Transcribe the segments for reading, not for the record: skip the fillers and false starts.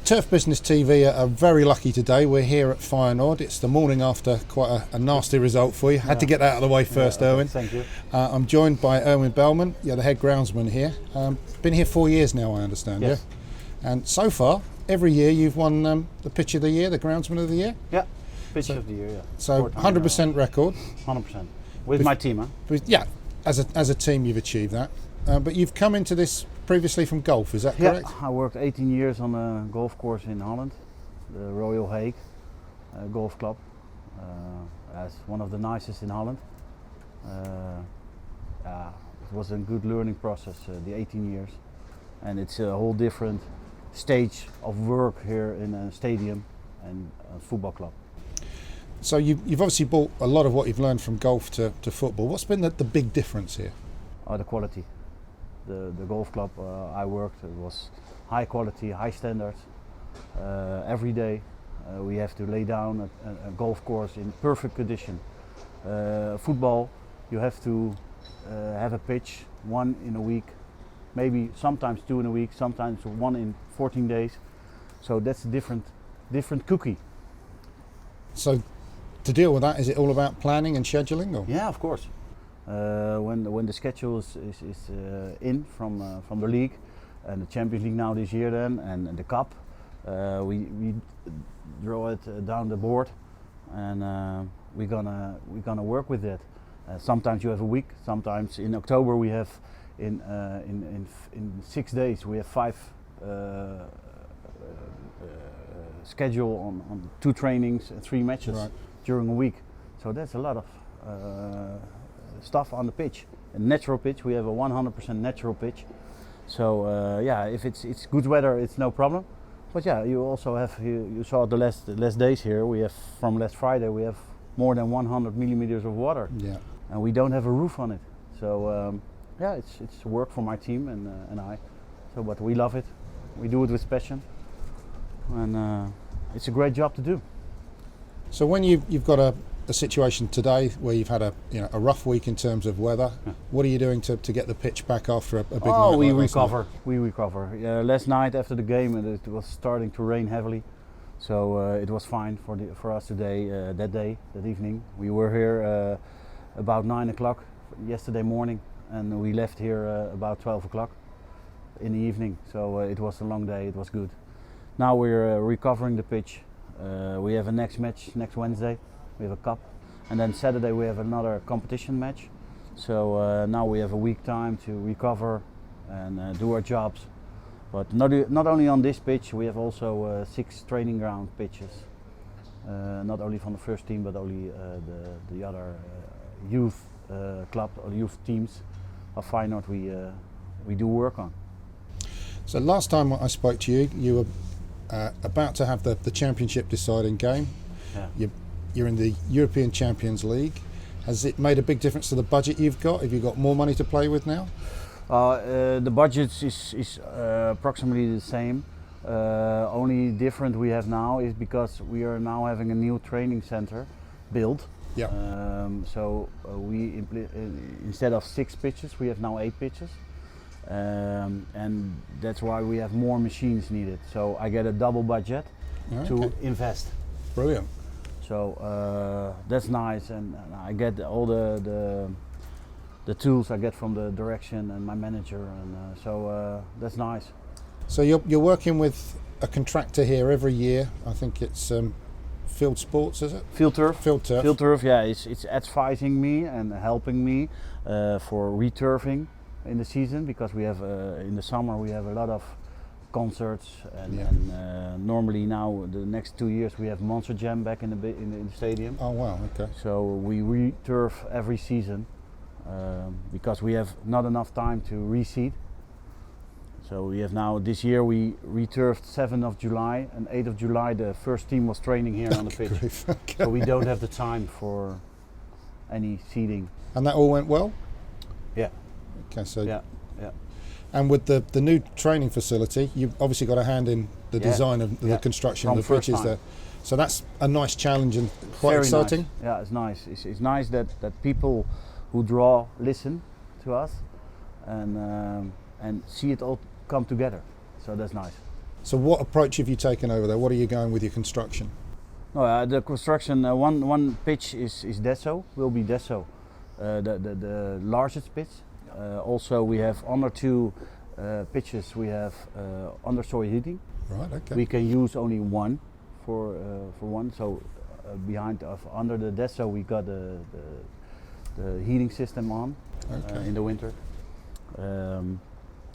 Turf Business TV are very lucky today. We're here at Feyenoord. It's the morning after quite a nasty result for you. Had to get that out of the way first, Erwin. Thank you. I'm joined by Erwin Beltman. You're the head groundsman here. Been here 4 years now, I understand. Yes. Yeah. And so far, every year you've won the pitch of the year, the groundsman of the year. Yeah, pitch of the year. Yeah. So 100% record. 100% with my team, huh? Yeah, as a team you've achieved that. But you've come into this previously from golf, is that correct? Yeah, I worked 18 years on a golf course in Holland, the Royal Hague Golf Club, as one of the nicest in Holland. It was a good learning process, the 18 years, and it's a whole different stage of work here in a stadium and a football club. So you've obviously brought a lot of what you've learned from golf to football. What's been the big difference here? The quality. The golf club I worked, it was high quality, high standards. Every day we have to lay down a golf course in perfect condition. Football, you have to have a pitch, one in a week, maybe sometimes two in a week, sometimes one in 14 days. So that's a different cookie. So to deal with that, is it all about planning and scheduling? Or? Yeah, of course. When the schedule is in from the league and the Champions League now this year then and the cup, we draw it down the board and we're gonna work with it. Sometimes you have a week. Sometimes in October we have in 6 days we have 5 schedule on 2 trainings and 3 matches during a week. So that's a lot of stuff on the pitch. A natural pitch, we have a 100% natural pitch. So yeah, if it's good weather, it's no problem. But yeah, you also have, you saw the last days here, we have from last Friday, we have more than 100 millimeters of water. Yeah. And we don't have a roof on it. So yeah, it's work for my team and I. So, but we love it. We do it with passion. And it's a great job to do. So when you've got a situation today where you've had a rough week in terms of weather, what are you doing to get the pitch back after a big night? We recover. Last night after the game it was starting to rain heavily, so it was fine for us today. That evening we were here about 9 o'clock yesterday morning, and we left here about 12 o'clock in the evening. So it was a long day. It was good. Now we're recovering the pitch. We have a next match next Wednesday. We have a cup, and then Saturday we have another competition match. So now we have a week time to recover and do our jobs. But not only on this pitch, we have also 6 training ground pitches. Not only from the first team, but only the other youth club or youth teams of Feyenoord we do work on. So last time I spoke to you, you were about to have the championship deciding game. Yeah. You're in the European Champions League. Has it made a big difference to the budget you've got? Have you got more money to play with now? The budget is approximately the same. Only different we have now is because we are now having a new training center built. Yeah. So we instead of 6 pitches, we have now 8 pitches. And that's why we have more machines needed. So I get a double budget to invest. Brilliant. So that's nice, and I get all the tools I get from the direction and my manager, and so that's nice. So you're working with a contractor here every year. I think it's Field Sports, is it? Field Turf. Field Turf. Field Turf. Yeah, it's advising me and helping me for returfing in the season, because we have in the summer we have a lot of concerts and normally now the next 2 years we have Monster Jam back in the stadium. Oh wow, okay. So we re-turf every season because we have not enough time to reseed. So we have now, this year we re-turfed 7th of July and 8th of July the first team was training here on the pitch. Okay. So we don't have the time for any seeding. And that all went well? Yeah. Okay, so yeah. And with the new training facility, you've obviously got a hand in the design of the construction of the pitches there. So that's a nice challenge and quite Very exciting. Nice. Yeah, it's nice. It's nice that people who draw listen to us and see it all come together. So that's nice. So what approach have you taken over there? What are you going with your construction? No, the construction, one pitch is Desso, will be Desso, the largest pitch. Also we have under 2 pitches we have understory heating. Right, okay. We can use only one for one, so under the Desso we got the heating system on in the winter.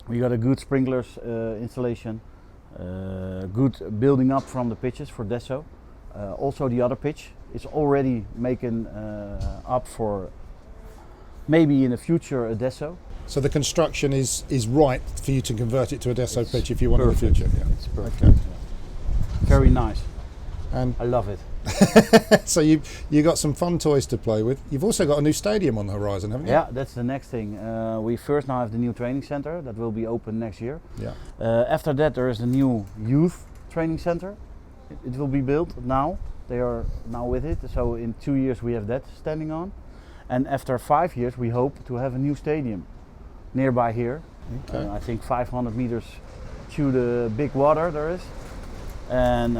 We got a good sprinklers installation, good building up from the pitches for Desso. Also the other pitch is already making up for maybe in the future a Desso. So the construction is right for you to convert it to a Desso It's pitch if you want perfect. in the future. Yeah. It's perfect. Okay. Yeah. Very nice. And I love it. so you got some fun toys to play with. You've also got a new stadium on the horizon, haven't you? Yeah, that's the next thing. We first now have the new training center that will be open next year. Yeah. After that there is the new youth training center. It will be built now. They are now with it. So in 2 years we have that standing on. And after 5 years we hope to have a new stadium nearby here. Okay. I think 500 meters to the big water there is. And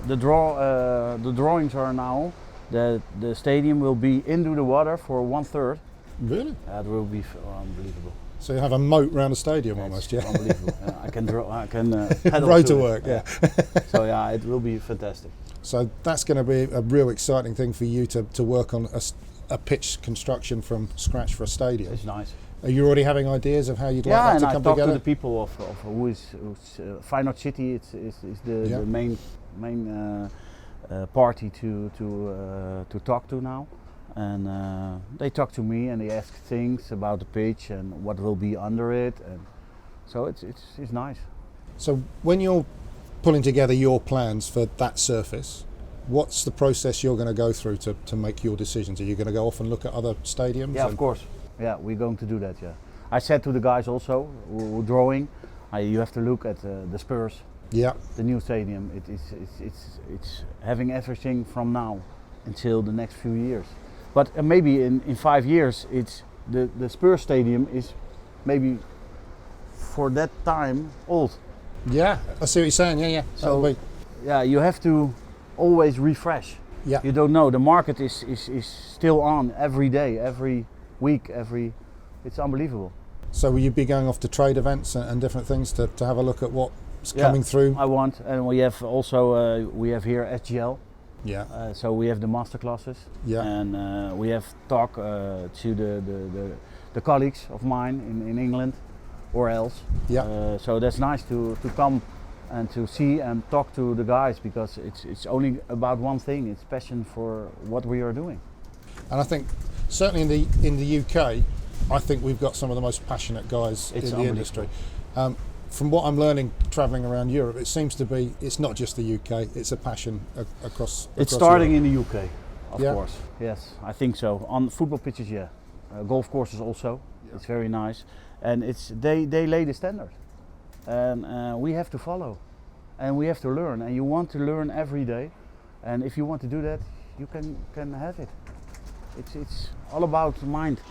the drawings are now that the stadium will be into the water for 1/3. Really? That will be unbelievable. So you have a moat around the stadium It's almost, yeah? unbelievable. I can draw. I can pedal Road to to it. work, yeah. So yeah, it will be fantastic. So that's going to be a real exciting thing for you to work on a pitch construction from scratch for a stadium. It's nice. Are you already having ideas of how you'd like Yeah, that and to I come talked to together? the people of who's Feyenoord City. It's Yeah. the main party to talk to now, and they talk to me and they ask things about the pitch and what will be under it, and so it's nice. So when you're pulling together your plans for that surface, what's the process you're going to go through to make your decisions? Are you going to go off and look at other stadiums? Yeah, of course. Yeah, we're going to do that. Yeah, I said to the guys also who are drawing, you have to look at the Spurs, Yeah. the new stadium. It's having everything from now until the next few years. But maybe in 5 years, it's the Spurs stadium is maybe for that time old. Yeah, I see what you're saying. Yeah, yeah. So That'll be- yeah, you have to always refresh. yeah. You don't know. The market is still on every day, every week, it's unbelievable. So will you be going off to trade events and different things to have a look at what's Yeah, coming through? I want, and we have also we have here SGL. Yeah, So we have the master classes, yeah, and we have talk to the colleagues of mine in England or else. yeah. So that's nice to come and to see and talk to the guys, because it's only about one thing. It's passion for what we are doing. And I think certainly in the UK, I think we've got some of the most passionate guys It's in the industry. From what I'm learning travelling around Europe, it seems to be it's not just the UK; it's a passion across. It's across starting Europe. in the UK, of Yeah. course. Yes, I think so. On football pitches, yeah. Golf courses also. Yeah. It's very nice, and they lay the standard, and we have to follow, and we have to learn. And you want to learn every day, and if you want to do that, you can have it. It's all about mind.